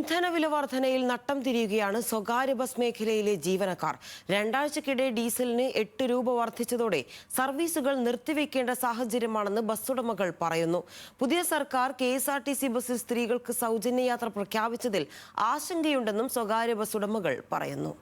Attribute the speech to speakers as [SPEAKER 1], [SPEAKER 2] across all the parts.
[SPEAKER 1] ഇന്ധനവില വർധനയിൽ നട്ടം തിരിയുകയാണ് സ്വകാര്യ ബസ് മേഖലയിലെ ജീവനക്കാർ. രണ്ടാഴ്ചക്കിടെ ഡീസലിന് 8 രൂപ വർദ്ധിച്ചതോടെ സർവീസുകൾ നിർത്തിവെക്കേണ്ട സാഹചര്യമാണെന്ന് ബസ് ഉടമകൾ പറയുന്നു. പുതിയ സർക്കാർ KSRTC ബസ്സിൽ സ്ത്രീകൾക്ക് സൗജന്യ യാത്ര പ്രഖ്യാപിച്ചതിൽ ആശങ്കയുണ്ടെന്നും സ്വകാര്യ ബസ് ഉടമകൾ പറയുന്നു.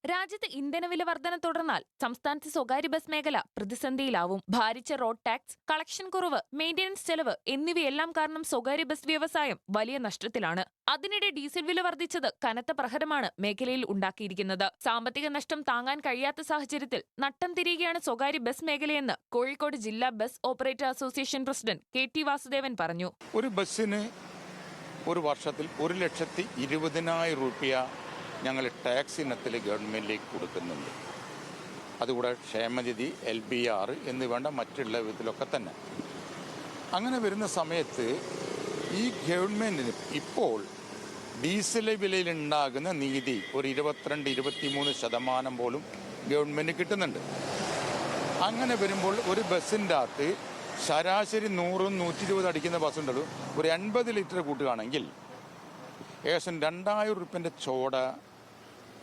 [SPEAKER 2] രാജ്യത്ത് ഇന്ധനവില വർധന തുടർന്നാൽ സംസ്ഥാനത്ത് സ്വകാര്യ ബസ് മേഖല പ്രതിസന്ധിയിലാവും. ഭാരിച്ച റോഡ് ടാക്സ്, കളക്ഷൻ കുറവ്, മെയിന്റനൻസ് ചെലവ് എന്നിവയെല്ലാം കാരണം സ്വകാര്യ ബസ് വ്യവസായം വലിയ നഷ്ടത്തിലാണ്. അതിനിടെ ഡീസൽ വില വർദ്ധിച്ചത് കനത്ത പ്രഹരമാണ് മേഖലയിൽ ഉണ്ടാക്കിയിരിക്കുന്നത്. സാമ്പത്തിക നഷ്ടം താങ്ങാൻ കഴിയാത്ത സാഹചര്യത്തിൽ നട്ടം തിരിയുകയാണ് സ്വകാര്യ ബസ് മേഖലയെന്ന് കോഴിക്കോട് ജില്ലാ bus operator association president KT Vasudevan പറഞ്ഞു.
[SPEAKER 3] ഒരു ബസ്സിന് ഒരു വർഷത്തിൽ 1,20,000 രൂപ ഞങ്ങൾ ടാക്സ് ഇനത്തിൽ ഗവൺമെൻറ്റിലേക്ക് കൊടുക്കുന്നുണ്ട്. അതുകൂടെ ക്ഷേമനിധി, LBR എന്നിവ മറ്റുള്ള വിധത്തിലൊക്കെ തന്നെ. അങ്ങനെ വരുന്ന സമയത്ത് ഈ ഗവൺമെൻറ്റിന് ഇപ്പോൾ ഡീസൽ വിലയിലുണ്ടാകുന്ന നീതി ഒരു 22-23% പോലും ഗവൺമെൻറ് കിട്ടുന്നുണ്ട്. അങ്ങനെ വരുമ്പോൾ ഒരു ബസ്സിൻ്റെ അകത്ത് ശരാശരി 100-120 അടിക്കുന്ന ബസ്സുണ്ടല്ലോ, ഒരു 80 ലിറ്റർ കൂട്ടുകയാണെങ്കിൽ ഏകദേശം 2,000 രൂപൻ്റെ ചോട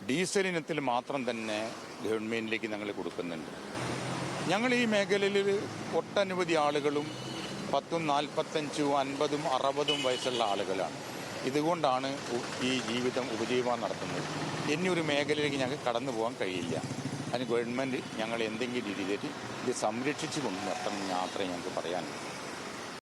[SPEAKER 3] ഡീസൽ ഇനത്തിൽ മാത്രം തന്നെ ഗവൺമെൻറ്റിലേക്ക് ഞങ്ങൾ കൊടുക്കുന്നുണ്ട്. ഞങ്ങൾ ഈ മേഖലയിൽ ഒട്ടനവധി ആളുകളും 10, 45, 50, 60 വയസ്സുള്ള ആളുകളാണ്. ഇതുകൊണ്ടാണ് ഈ ഉപജീവനം നടത്തുന്നത്. ഇനിയൊരു മേഖലയിലേക്ക് ഞങ്ങൾക്ക് കടന്നു പോകാൻ കഴിയില്ല. അതിന് ഗവൺമെൻറ് ഞങ്ങൾ എന്തെങ്കിലും രീതിയിൽ ഇത് സംരക്ഷിച്ചു കൊണ്ട് നടത്തണം മാത്രമേ ഞങ്ങൾക്ക് പറയാനുള്ളൂ.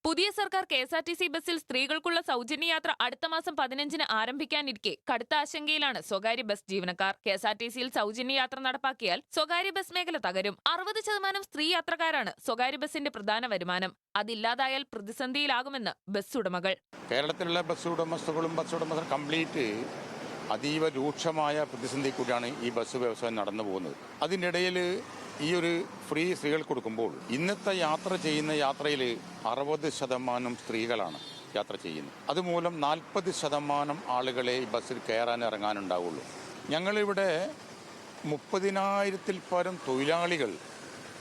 [SPEAKER 2] പുതിയ സർക്കാർ KSRTC ബസ്സിൽ സ്ത്രീകൾക്കുള്ള സൗജന്യ യാത്ര അടുത്ത മാസം 15-ന് ആരംഭിക്കാനിരിക്കെ കടുത്ത ആശങ്കയിലാണ് സ്വകാര്യ ബസ് ജീവനക്കാർ. KSRTCയിൽ സൗജന്യ യാത്ര നടപ്പാക്കിയാൽ സ്വകാര്യ ബസ് മേഖല തകരും. 60% സ്ത്രീ യാത്രക്കാരാണ് സ്വകാര്യ ബസിന്റെ പ്രധാന വരുമാനം. അതില്ലാതായാൽ പ്രതിസന്ധിയിലാകുമെന്ന് ബസ് ഉടമകൾ.
[SPEAKER 3] കേരളത്തിലുള്ള ബസ് ഉടമസ്ഥകളും കംപ്ലീറ്റ് അതീവ രൂക്ഷമായ പ്രതിസന്ധി കൂടിയാണ് ഈ ബസ് വ്യവസായം നടന്നു പോകുന്നത്. അതിനിടയിൽ ഈ ഒരു ഫ്രീ സ്ത്രീകൾ കൊടുക്കുമ്പോൾ ഇന്നത്തെ യാത്ര ചെയ്യുന്ന യാത്രയിൽ 60% സ്ത്രീകളാണ് യാത്ര ചെയ്യുന്നത്. അതുമൂലം 40% ആളുകളെ ഈ ബസ്സിൽ കയറാൻ ഇറങ്ങാനുണ്ടാവുള്ളൂ. ഞങ്ങളിവിടെ 30,000-ൽ പരം തൊഴിലാളികൾ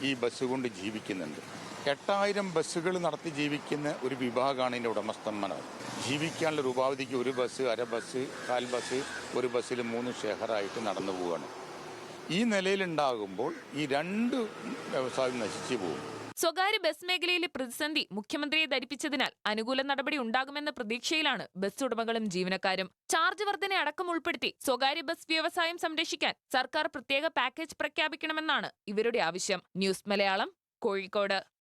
[SPEAKER 3] ഈ ബസ് കൊണ്ട് ജീവിക്കുന്നുണ്ട്. 8,000 ബസ്സുകൾ നടത്തി ജീവിക്കുന്ന ഒരു വിഭാഗമാണ് ഇതിൻ്റെ ഉടമസ്ഥന്മാർ. ജീവിക്കാനുള്ള രൂപാവധിക്ക് ഒരു ബസ്, അര ബസ്, കാൽ ബസ്, ഒരു ബസ്സിൽ 3 ഷെയറായിട്ട് നടന്നു പോവുകയാണ്. ഈ നിലയിലുണ്ടാകുമ്പോൾ ഈ 2 വ്യവസായം നശിച്ചു പോകും.
[SPEAKER 2] സ്വകാര്യ ബസ് മേഖലയിലെ പ്രതിസന്ധി മുഖ്യമന്ത്രിയെ ധരിപ്പിച്ചതിനാൽ അനുകൂല നടപടി ഉണ്ടാകുമെന്ന പ്രതീക്ഷയിലാണ് ബസ് ഉടമകളും ജീവനക്കാരും. ചാർജ് വർധന അടക്കം ഉൾപ്പെടുത്തി സ്വകാര്യ ബസ് വ്യവസായം സംരക്ഷിക്കാൻ സർക്കാർ പ്രത്യേക പാക്കേജ് പ്രഖ്യാപിക്കണമെന്നാണ് ഇവരുടെ ആവശ്യം. ന്യൂസ് മലയാളം, കോഴിക്കോട്.